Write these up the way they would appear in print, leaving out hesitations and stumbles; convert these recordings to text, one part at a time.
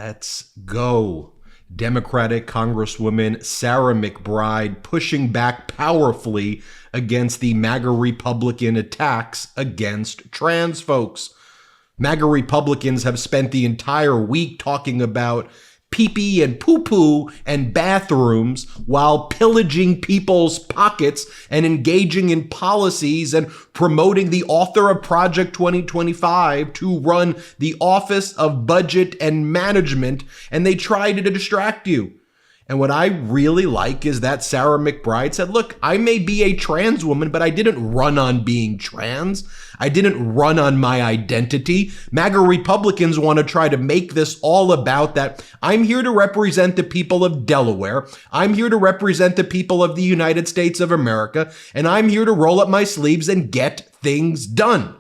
Let's go. Democratic Congresswoman Sarah McBride pushing back powerfully against the MAGA Republican attacks against trans folks. MAGA Republicans have spent the entire week talking about pee-pee and poo-poo and bathrooms while pillaging people's pockets and engaging in policies and promoting the author of Project 2025 to run the Office of Budget and Management, and they tried to distract you. And what I really like is that Sarah McBride said, look, I may be a trans woman, but I didn't run on being trans. I didn't run on my identity. MAGA Republicans want to try to make this all about that. I'm here to represent the people of Delaware. I'm here to represent the people of the United States of America. And I'm here to roll up my sleeves and get things done.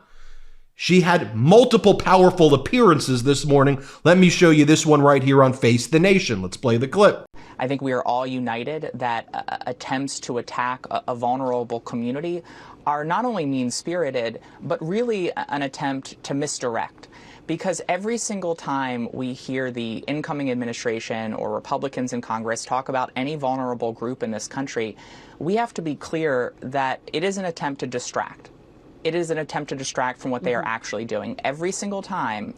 She had multiple powerful appearances this morning. Let me show you this one right here on Face the Nation. Let's play the clip. I think we are all united that attempts to attack a vulnerable community are not only mean-spirited, but really an attempt to misdirect. Because every single time we hear the incoming administration or Republicans in Congress talk about any vulnerable group in this country, we have to be clear that it is an attempt to distract. It is an attempt to distract from what they are actually doing. Every single time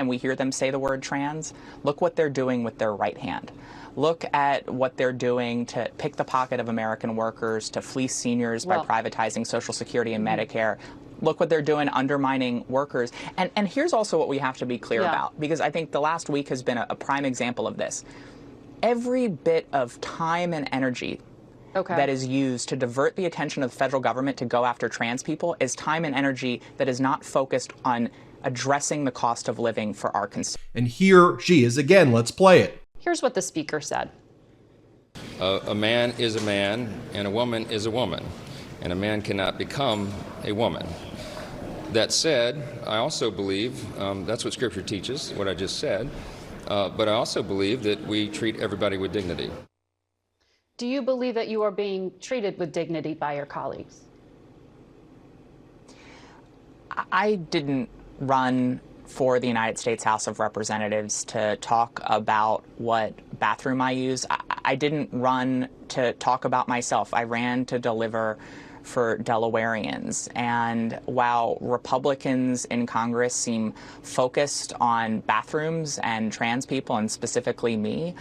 we hear them say the word trans, look what they're doing with their right hand. Look at what they're doing to pick the pocket of American workers, to fleece seniors by privatizing Social Security and Medicare. Look what they're doing, undermining workers. And here's also what we have to be clear about, because I think the last week has been a prime example of this. Every bit of time and energy that is used to divert the attention of the federal government to go after trans people is time and energy that is not focused on addressing the cost of living for our consumers. And here she is again. Let's play it. Here's what the speaker said. A man is a man and a woman is a woman, and a man cannot become a woman. That said, I also believe, that's what Scripture teaches, what I just said, but I also believe that we treat everybody with dignity. Do you believe that you are being treated with dignity by your colleagues? I didn't run for the United States House of Representatives to talk about what bathroom I use. I didn't run to talk about myself. I ran to deliver for Delawareans. And while Republicans in Congress seem focused on bathrooms and trans people, and specifically me,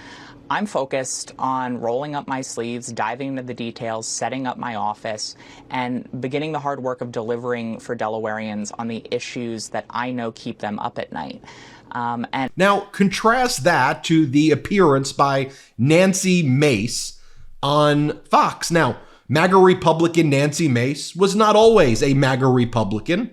I'm focused on rolling up my sleeves, diving into the details, setting up my office, and beginning the hard work of delivering for Delawareans on the issues that I know keep them up at night. And now contrast that to the appearance by Nancy Mace on Fox. Now, MAGA Republican Nancy Mace was not always a MAGA Republican.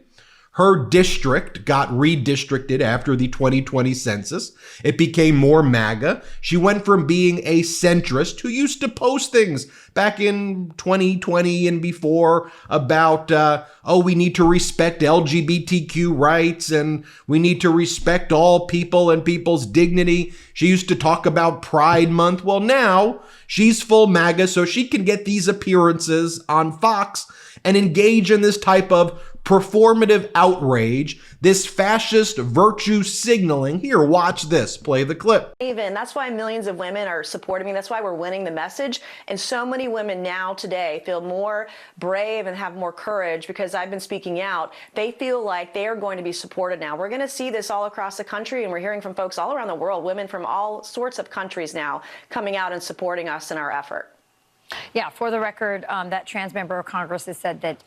Her district got redistricted after the 2020 census. It became more MAGA. She went from being a centrist who used to post things back in 2020 and before about, we need to respect LGBTQ rights and we need to respect all people and people's dignity. She used to talk about Pride Month. Well, now she's full MAGA, so she can get these appearances on Fox and engage in this type of performative outrage, this fascist virtue signaling. Here, watch this. Play the clip. Even that's why millions of women are supporting me. That's why we're winning the message. And so many women now today feel more brave and have more courage because I've been speaking out. They feel like they are going to be supported now. We're going to see this all across the country, and we're hearing from folks all around the world, women from all sorts of countries now coming out and supporting us in our effort. Yeah, for the record, that trans member of Congress has said that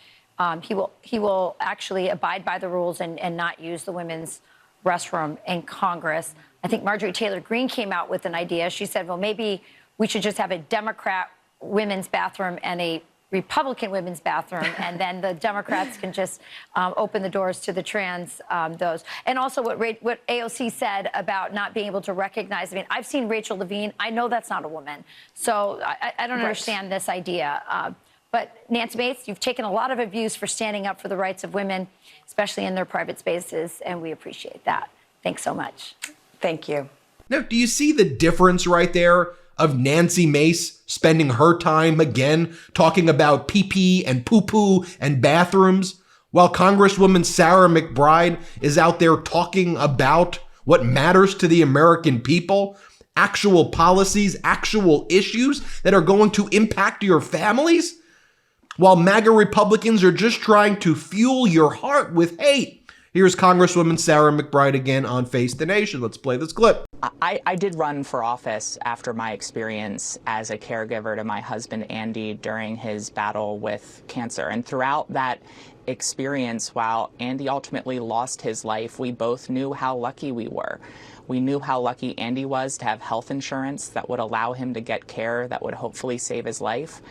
he will actually abide by the rules and not use the women's restroom in Congress. I think Marjorie Taylor Greene came out with an idea. She said, well, maybe we should just have a Democrat women's bathroom and a Republican women's bathroom, and then the Democrats can just open the doors to the trans those. And also what AOC said about not being able to recognize. I mean, I've seen Rachel Levine. I know that's not a woman. So I don't understand this idea. But Nancy Mace, you've taken a lot of abuse for standing up for the rights of women, especially in their private spaces, and we appreciate that. Thanks so much. Thank you. Now, do you see the difference right there of Nancy Mace spending her time again talking about pee-pee and poo-poo and bathrooms, while Congresswoman Sarah McBride is out there talking about what matters to the American people, actual policies, actual issues that are going to impact your families, while MAGA Republicans are just trying to fuel your heart with hate. Here's Congresswoman Sarah McBride again on Face the Nation. Let's play this clip. I did run for office after my experience as a caregiver to my husband, Andy, during his battle with cancer. And throughout that experience, while Andy ultimately lost his life, we both knew how lucky we were. We knew how lucky Andy was to have health insurance that would allow him to get care that would hopefully save his life.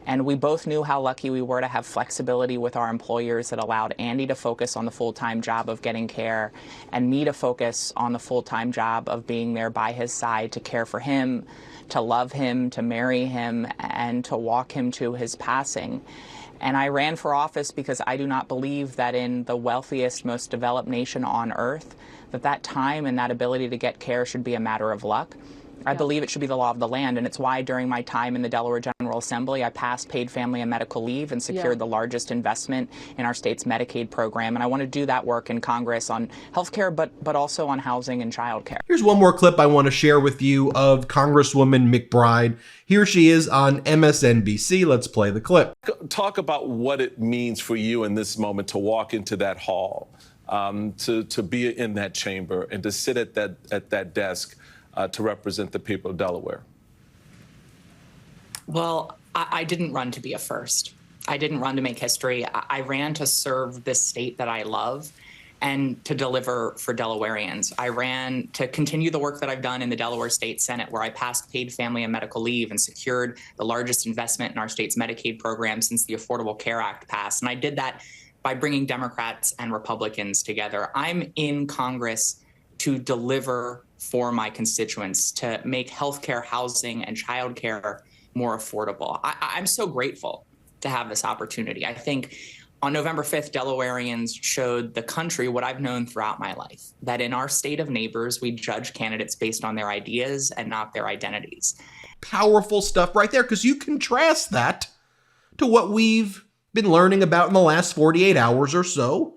And we both knew how lucky we were to have flexibility with our employers that allowed Andy to focus on the full-time job of getting care and me to focus on the full-time job of being there by his side to care for him, to love him, to marry him, and to walk him to his passing. And I ran for office because I do not believe that in the wealthiest, most developed nation on earth, that time and that ability to get care should be a matter of luck. I believe it should be the law of the land, and it's why during my time in the Delaware General Assembly, I passed paid family and medical leave and secured the largest investment in our state's Medicaid program. And I want to do that work in Congress on health care, but also on housing and child care. Here's one more clip I want to share with you of Congresswoman McBride. Here she is on MSNBC. Let's play the clip. Talk about what it means for you in this moment to walk into that hall, to be in that chamber and to sit at that desk to represent the people of Delaware. Well, I didn't run to be a first. I didn't run to make history. I ran to serve this state that I love and to deliver for Delawareans. I ran to continue the work that I've done in the Delaware State Senate, where I passed paid family and medical leave and secured the largest investment in our state's Medicaid program since the Affordable Care Act passed. And I did that by bringing Democrats and Republicans together. I'm in Congress to deliver for my constituents, to make healthcare, housing, and childcare more affordable. I'm so grateful to have this opportunity. I think on November 5th, Delawareans showed the country what I've known throughout my life, that in our state of neighbors, we judge candidates based on their ideas and not their identities. Powerful stuff right there, because you contrast that to what we've been learning about in the last 48 hours or so,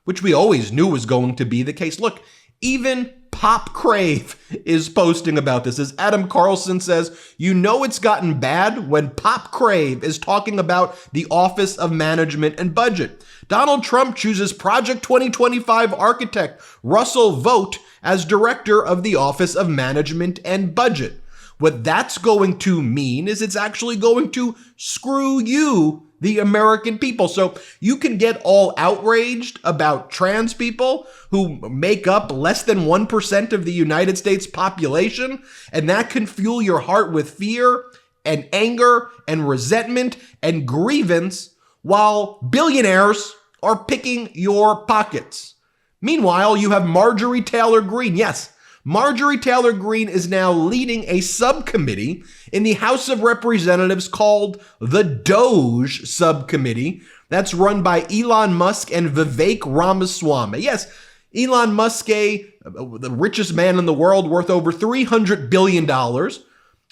which we always knew was going to be the case. Look, even Pop Crave is posting about this. As Adam Carlson says, you know it's gotten bad when Pop Crave is talking about the Office of Management and Budget. Donald Trump chooses Project 2025 architect Russell Vogt as director of the Office of Management and Budget. What that's going to mean is it's actually going to screw you, the American people. So you can get all outraged about trans people who make up less than 1% of the United States population, and that can fuel your heart with fear and anger and resentment and grievance while billionaires are picking your pockets. Meanwhile, you have Marjorie Taylor Greene. Yes, Marjorie Taylor Greene is now leading a subcommittee in the House of Representatives called the DOGE Subcommittee. That's run by Elon Musk and Vivek Ramaswamy. Yes, Elon Musk, the richest man in the world, worth over $300 billion,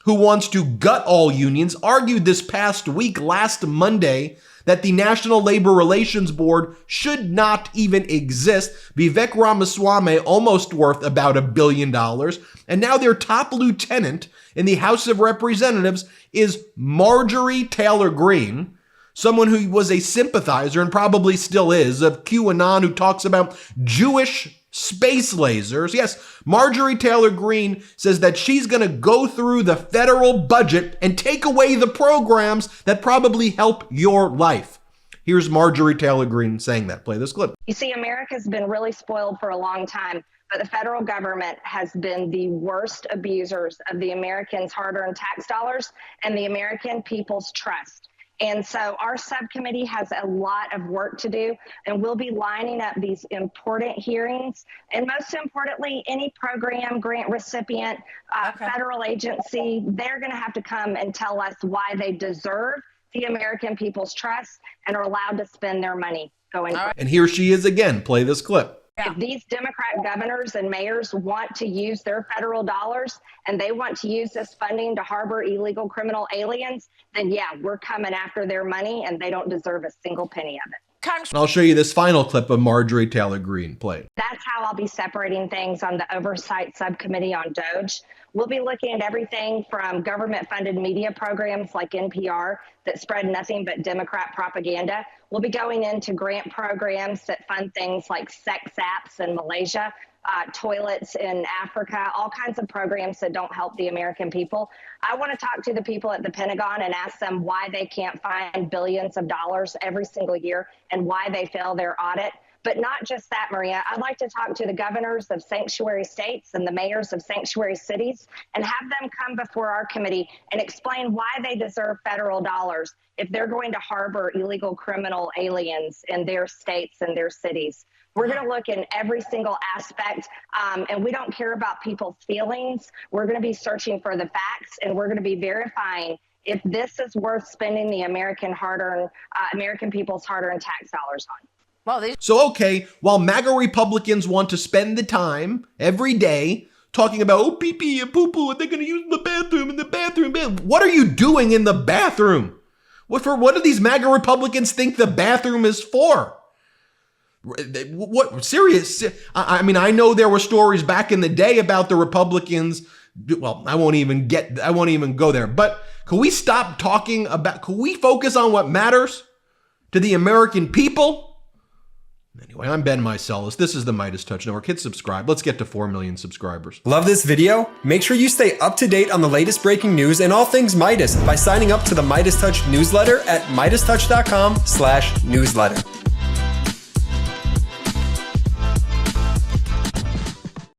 who wants to gut all unions, argued this past week, last Monday, that the National Labor Relations Board should not even exist. Vivek Ramaswamy, almost worth about $1 billion. And now their top lieutenant in the House of Representatives is Marjorie Taylor Greene, someone who was a sympathizer and probably still is of QAnon, who talks about Jewish space lasers. Yes, Marjorie Taylor Greene says that she's going to go through the federal budget and take away the programs that probably help your life. Here's Marjorie Taylor Greene saying that. Play this clip. You see, America's been really spoiled for a long time, but the federal government has been the worst abusers of the Americans' hard-earned tax dollars and the American people's trust. And so our subcommittee has a lot of work to do, and we'll be lining up these important hearings. And most importantly, any program, grant recipient, federal agency, they're going to have to come and tell us why they deserve the American people's trust and are allowed to spend their money going forward. And here she is again. Play this clip. If these Democrat governors and mayors want to use their federal dollars and they want to use this funding to harbor illegal criminal aliens, then yeah, we're coming after their money and they don't deserve a single penny of it. And I'll show you this final clip of Marjorie Taylor Greene. Play. That's how I'll be separating things on the Oversight Subcommittee on DOJ. We'll be looking at everything from government-funded media programs like NPR that spread nothing but Democrat propaganda. We'll be going into grant programs that fund things like sex apps in Malaysia, toilets in Africa, all kinds of programs that don't help the American people. I want to talk to the people at the Pentagon and ask them why they can't find billions of dollars every single year and why they fail their audit. But not just that, Maria. I'd like to talk to the governors of sanctuary states and the mayors of sanctuary cities and have them come before our committee and explain why they deserve federal dollars if they're going to harbor illegal criminal aliens in their states and their cities. We're going to look in every single aspect, and we don't care about people's feelings. We're going to be searching for the facts, and we're going to be verifying if this is worth spending the American people's hard-earned tax dollars on. So, okay, while MAGA Republicans want to spend the time every day talking about, oh, pee-pee and poo-poo, and they're going to use the bathroom, what are you doing in the bathroom? What do these MAGA Republicans think the bathroom is for? What, serious? I mean, I know there were stories back in the day about the Republicans. Well, I won't even go there, but can we stop talking about, can we focus on what matters to the American people? Anyway, I'm Ben Meiselas. This is the MeidasTouch Network. Hit subscribe. Let's get to 4 million subscribers. Love this video? Make sure you stay up to date on the latest breaking news and all things Meidas by signing up to the MeidasTouch newsletter at MeidasTouch.com/newsletter.